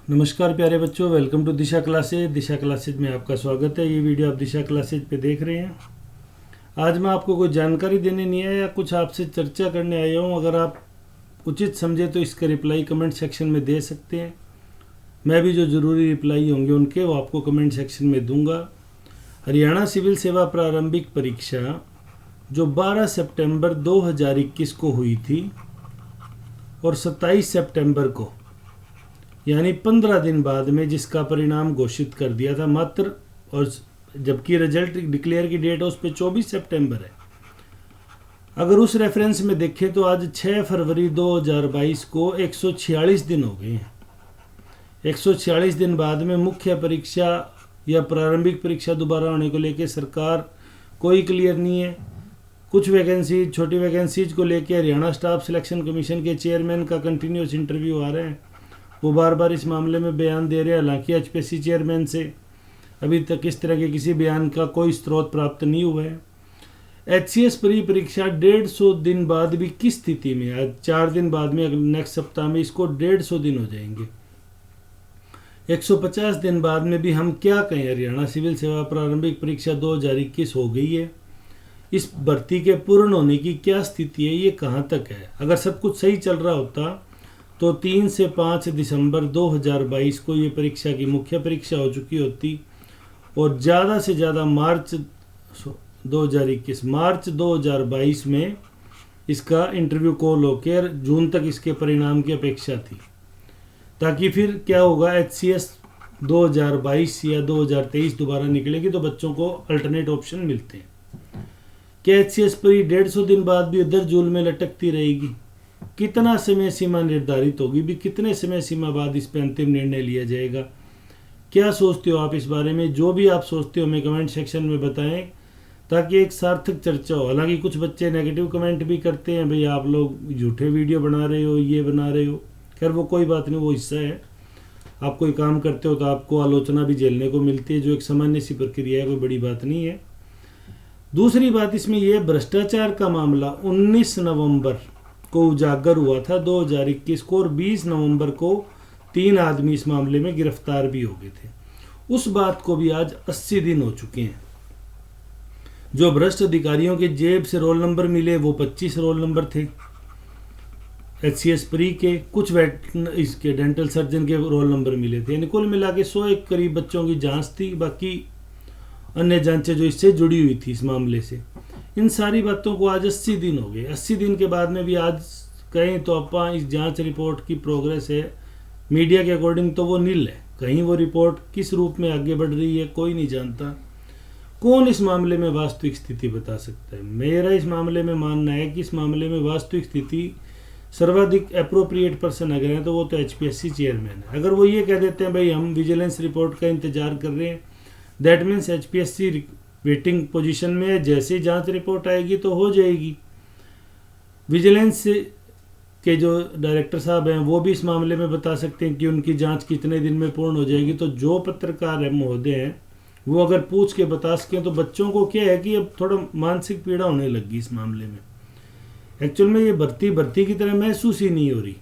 नमस्कार प्यारे बच्चों, welcome to Disha classes. Disha classes में आपका स्वागत है। ये वीडियो आप दिशा क्लासेज पे देख रहे हैं। आज मैं आपको कोई जानकारी देने नहीं आया या कुछ आपसे चर्चा करने आया हूँ। अगर आप उचित समझे तो इसका रिप्लाई कमेंट सेक्शन में दे सकते हैं। मैं भी जो ज़रूरी रिप्लाई होंगे उनके वो आपको कमेंट सेक्शन में दूंगा। हरियाणा सिविल सेवा प्रारंभिक परीक्षा जो 12 सितंबर 2021 को हुई थी और 27 सितंबर को यानी 15 दिन बाद में जिसका परिणाम घोषित कर दिया था मात्र, और जबकि रिजल्ट डिक्लेयर की डेट है उस पर 24 सितंबर है। अगर उस रेफरेंस में देखें तो आज 6 फरवरी 2022 को 146 दिन हो गए हैं। 146 दिन बाद में मुख्य परीक्षा या प्रारंभिक परीक्षा दोबारा होने को लेकर सरकार कोई क्लियर नहीं है। कुछ वैकेंसी, छोटी वैकेंसीज को लेकर हरियाणा स्टाफ सिलेक्शन कमीशन के चेयरमैन का कंटिन्यूस इंटरव्यू आ रहे हैं। वो बार बार इस मामले में बयान दे रहे हैं। हालांकि एचपीएससी चेयरमैन से अभी तक इस तरह के किसी बयान का कोई स्रोत प्राप्त नहीं हुआ है। एचसीएस प्री परीक्षा 150 दिन बाद भी किस स्थिति में, आज 4 दिन बाद में नेक्स्ट सप्ताह में इसको 150 दिन हो जाएंगे। 150 दिन बाद में भी हम क्या कहें, हरियाणा सिविल सेवा प्रारंभिक परीक्षा 2021 हो गई है। इस भर्ती के पूर्ण होने की क्या स्थिति है, ये कहाँ तक है। अगर सब कुछ सही चल रहा होता तो 3 से 5 दिसंबर 2022 को ये परीक्षा की मुख्य परीक्षा हो चुकी होती और ज़्यादा से ज़्यादा मार्च 2022 में इसका इंटरव्यू कॉल होकर जून तक इसके परिणाम की अपेक्षा थी। ताकि फिर क्या होगा, एचसीएस 2022 या 2023 दोबारा निकलेगी तो बच्चों को अल्टरनेट ऑप्शन मिलते हैं। क्या एचसीएस पर 150 दिन बाद भी उधर जूल में लटकती रहेगी? कितना समय सीमा निर्धारित होगी भी, कितने समय सीमा बाद इस पर अंतिम निर्णय लिया जाएगा? क्या सोचते हो आप इस बारे में? जो भी आप सोचते हो हमें कमेंट सेक्शन में बताएं ताकि एक सार्थक चर्चा हो। हालांकि कुछ बच्चे नेगेटिव कमेंट भी करते हैं, भाई आप लोग झूठे वीडियो बना रहे हो, ये बना रहे हो। खैर वो कोई बात नहीं, वो हिस्सा है। आप कोई काम करते हो तो आपको आलोचना भी झेलने को मिलती है, जो एक सामान्य सी प्रक्रिया है, कोई बड़ी बात नहीं है। दूसरी बात इसमें यह, भ्रष्टाचार का मामला 19 नवंबर को उजागर हुआ था 2021 को, और 20 नवंबर को 3 आदमी इस मामले में गिरफ्तार भी हो गए थे। उस बात को भी आज 80 दिन हो चुके हैं। जो भ्रष्ट अधिकारियों के जेब से रोल नंबर मिले वो 25 रोल नंबर थे एचसीएस प्री के। कुछ इसके डेंटल सर्जन के रोल नंबर मिले थे। यानी कुल मिला के 100 के करीब बच्चों की जांच थी। बाकी अन्य जांचें जो इससे जुड़ी हुई थी इस मामले से, इन सारी बातों को आज 80 दिन हो गए। 80 दिन के बाद में भी आज कहें तो अपा इस जांच रिपोर्ट की प्रोग्रेस है मीडिया के अकॉर्डिंग तो वो नील है। कहीं वो रिपोर्ट किस रूप में आगे बढ़ रही है कोई नहीं जानता। कौन इस मामले में वास्तविक स्थिति बता सकता है? मेरा इस मामले में मानना है कि इस मामले में वास्तविक स्थिति सर्वाधिक अप्रोप्रिएट पर्सन अगर है तो वो तो एचपीएससी चेयरमैन है। अगर वो ये कह देते हैं भाई हम विजिलेंस रिपोर्ट का इंतजार कर रहे हैं, that means HPSC waiting position में है, जैसे ही जांच रिपोर्ट आएगी तो हो जाएगी। विजिलेंस के जो डायरेक्टर साहब हैं वो भी इस मामले में बता सकते हैं कि उनकी जांच कितने दिन में पूर्ण हो जाएगी। तो जो पत्रकार है महोदय हैं वो अगर पूछ के बता सकें तो बच्चों को क्या है कि अब थोड़ा मानसिक पीड़ा होने लगी इस मामले में। एक्चुअल में ये भर्ती की तरह महसूस ही नहीं हो रही।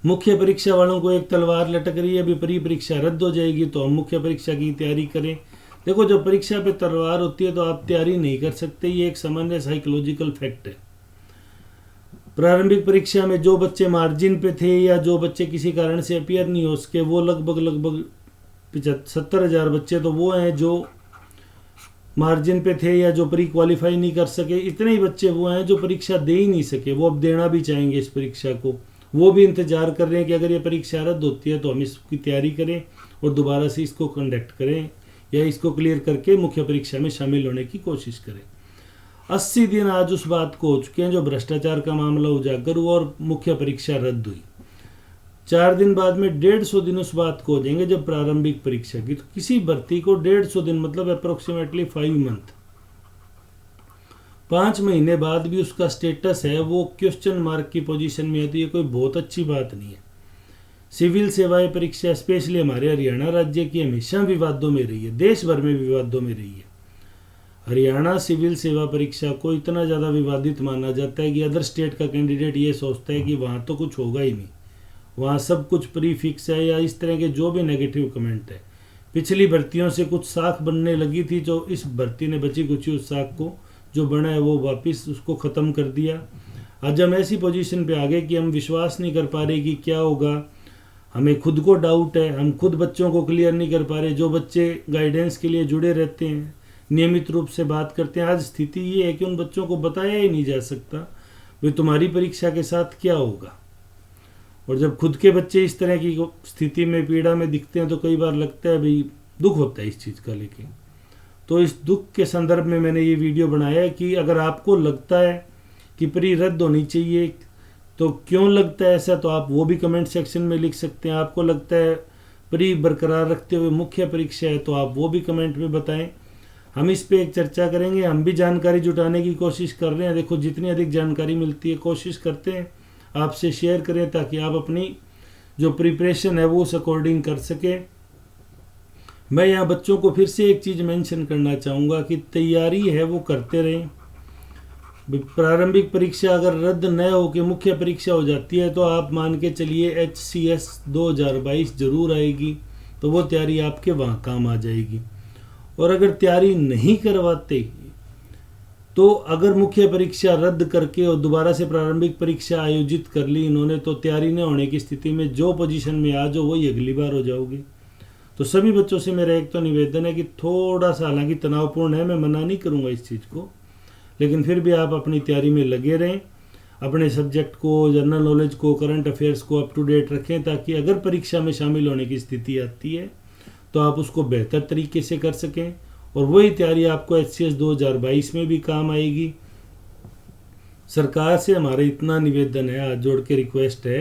मुख्य परीक्षा वालों को एक तलवार लटक रही है, अभी प्री परीक्षा रद्द हो जाएगी तो हम मुख्य परीक्षा की तैयारी करें। देखो जब परीक्षा पे तलवार होती है तो आप तैयारी नहीं कर सकते, ये एक सामान्य साइकोलॉजिकल फैक्ट है। प्रारंभिक परीक्षा में जो बच्चे मार्जिन पे थे या जो बच्चे किसी कारण से अपीयर नहीं हो सके वो लगभग 70,000 बच्चे तो वो हैं जो मार्जिन पे थे या जो प्री क्वालिफाई नहीं कर सके। इतने ही बच्चे वो हैं जो परीक्षा दे ही नहीं सके, वो अब देना भी चाहेंगे इस परीक्षा को। वो भी इंतजार कर रहे हैं कि अगर ये परीक्षा रद्द होती है तो हम इसकी तैयारी करें और दोबारा से इसको कंडक्ट करें या इसको क्लियर करके मुख्य परीक्षा में शामिल होने की कोशिश करें। 80 दिन आज उस बात को हो चुके हैं जो भ्रष्टाचार का मामला उजागर हुआ और मुख्य परीक्षा रद्द हुई। 4 दिन बाद में 150 दिन उस बात को हो जाएंगे जब प्रारंभिक परीक्षा की। तो किसी भर्ती को 150 दिन मतलब अप्रोक्सीमेटली 5 मंथ, 5 महीने बाद भी उसका स्टेटस है वो क्वेश्चन मार्क की पोजीशन में है, तो ये कोई बहुत अच्छी बात नहीं है। सिविल सेवाएं परीक्षा स्पेशली हमारे हरियाणा राज्य की हमेशा विवादों में रही है, देश भर में विवादों में रही है। हरियाणा सिविल सेवा परीक्षा को इतना ज़्यादा विवादित माना जाता है कि अदर स्टेट का कैंडिडेट ये सोचता है कि वहाँ तो कुछ होगा ही नहीं वहाँ सब कुछ प्री फिक्स है, या इस तरह के जो भी नेगेटिव कमेंट है। पिछली भर्तियों से कुछ साख बनने लगी थी, जो इस भर्ती ने बची कुची उस साख को जो बना है वो वापस उसको ख़त्म कर दिया। आज हम ऐसी पोजीशन पे आ गए कि हम विश्वास नहीं कर पा रहे कि क्या होगा, हमें खुद को डाउट है, हम खुद बच्चों को क्लियर नहीं कर पा रहे। जो बच्चे गाइडेंस के लिए जुड़े रहते हैं, नियमित रूप से बात करते हैं, आज स्थिति ये है कि उन बच्चों को बताया ही नहीं जा सकता भाई तुम्हारी परीक्षा के साथ क्या होगा। और जब खुद के बच्चे इस तरह की स्थिति में, पीड़ा में दिखते हैं, तो कई बार लगता है भाई दुख होता है इस चीज़ का। लेकिन तो इस दुख के संदर्भ में मैंने ये वीडियो बनाया है कि अगर आपको लगता है कि प्री रद्द होनी चाहिए, तो क्यों लगता है ऐसा, तो आप वो भी कमेंट सेक्शन में लिख सकते हैं। आपको लगता है प्री बरकरार रखते हुए मुख्य परीक्षा है, तो आप वो भी कमेंट में बताएं। हम इस पे एक चर्चा करेंगे। हम भी जानकारी जुटाने की कोशिश कर रहे हैं। देखो जितनी अधिक जानकारी मिलती है कोशिश करते हैं आपसे शेयर करें, ताकि आप अपनी जो प्रिपरेशन है वो उस अकॉर्डिंग कर सकें। मैं यहाँ बच्चों को फिर से एक चीज़ मेंशन करना चाहूँगा कि तैयारी है वो करते रहें। प्रारंभिक परीक्षा अगर रद्द न हो के मुख्य परीक्षा हो जाती है, तो आप मान के चलिए HCS 2022 जरूर आएगी, तो वो तैयारी आपके वहाँ काम आ जाएगी। और अगर तैयारी नहीं करवाते, तो अगर मुख्य परीक्षा रद्द करके और दोबारा से प्रारंभिक परीक्षा आयोजित कर ली इन्होंने, तो तैयारी न होने की स्थिति में जो पोजीशन में आ जाओ वही अगली बार हो जाओगे। तो सभी बच्चों से मेरा एक तो निवेदन है कि थोड़ा सा, हालांकि तनावपूर्ण है, मैं मना नहीं करूँगा इस चीज़ को, लेकिन फिर भी आप अपनी तैयारी में लगे रहें। अपने सब्जेक्ट को, जनरल नॉलेज को, करंट अफेयर्स को अप टू डेट रखें, ताकि अगर परीक्षा में शामिल होने की स्थिति आती है तो आप उसको बेहतर तरीके से कर सकें। और वही तैयारी आपको HCS 2022 में भी काम आएगी। सरकार से हमारा इतना निवेदन है, हाथ जोड़ के रिक्वेस्ट है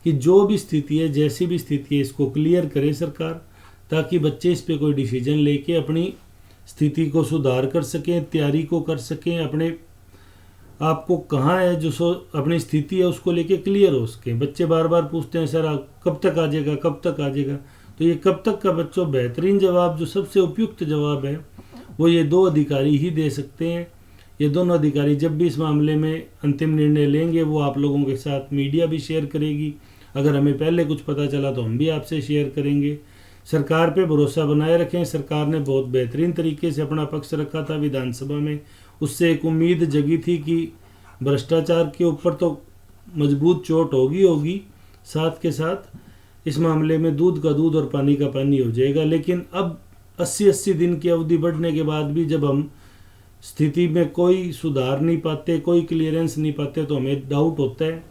कि जो भी स्थिति है, जैसी भी स्थिति है, इसको क्लियर करे सरकार, ताकि बच्चे इस पे कोई डिसीजन लेके अपनी स्थिति को सुधार कर सकें, तैयारी को कर सकें, अपने आपको कहाँ है जो अपनी स्थिति है उसको लेके क्लियर हो सके। बच्चे बार बार पूछते हैं सर कब तक आ जाएगा, कब तक आ जाएगा, तो ये कब तक का बच्चों बेहतरीन जवाब, जो सबसे उपयुक्त जवाब है, वो ये दो अधिकारी ही दे सकते हैं। ये दोनों अधिकारी जब भी इस मामले में अंतिम निर्णय लेंगे, वो आप लोगों के साथ मीडिया भी शेयर करेगी। अगर हमें पहले कुछ पता चला तो हम भी आपसे शेयर करेंगे। सरकार पे भरोसा बनाए रखें। सरकार ने बहुत बेहतरीन तरीके से अपना पक्ष रखा था विधानसभा में। उससे एक उम्मीद जगी थी कि भ्रष्टाचार के ऊपर तो मजबूत चोट होगी, साथ के साथ इस मामले में दूध का दूध और पानी का पानी हो जाएगा। लेकिन अब 80 दिन की अवधि बढ़ने के बाद भी जब हम स्थिति में कोई सुधार नहीं पाते, कोई क्लियरेंस नहीं पाते, तो हमें डाउट होता है।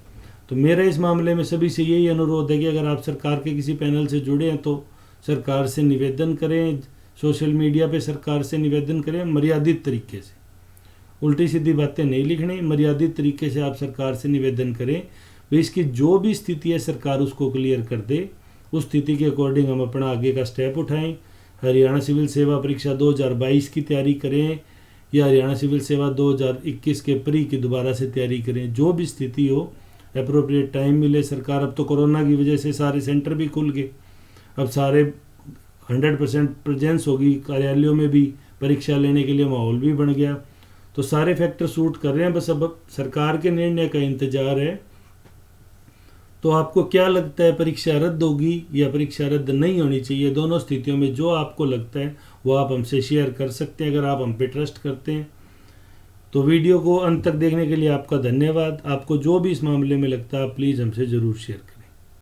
तो मेरा इस मामले में सभी से यही अनुरोध है कि अगर आप सरकार के किसी पैनल से जुड़े हैं तो सरकार से निवेदन करें, सोशल मीडिया पे सरकार से निवेदन करें, मर्यादित तरीके से, उल्टी सीधी बातें नहीं लिखनी, मर्यादित तरीके से आप सरकार से निवेदन करें। तो इसकी जो भी स्थिति है सरकार उसको क्लियर कर दे। उस स्थिति के अकॉर्डिंग हम अपना आगे का स्टेप उठाएं। हरियाणा सिविल सेवा परीक्षा 2022 की तैयारी करें, या हरियाणा सिविल सेवा 2021 के प्री की दोबारा से तैयारी करें। जो भी स्थिति हो, अप्रोप्रिएट टाइम मिले। सरकार, अब तो कोरोना की वजह से सारे सेंटर भी खुल गए, अब सारे 100% प्रेजेंस होगी, कार्यालयों में भी परीक्षा लेने के लिए माहौल भी बन गया। तो सारे फैक्टर सूट कर रहे हैं, बस अब सरकार के निर्णय का इंतजार है। तो आपको क्या लगता है, परीक्षा रद्द होगी या परीक्षा रद्द नहीं होनी चाहिए? दोनों स्थितियों में जो आपको लगता है वो आप हमसे शेयर कर सकते हैं, अगर आप हम पे ट्रस्ट करते हैं। तो वीडियो को अंत तक देखने के लिए आपका धन्यवाद। आपको जो भी इस मामले में लगता है आप प्लीज़ हमसे ज़रूर शेयर करें।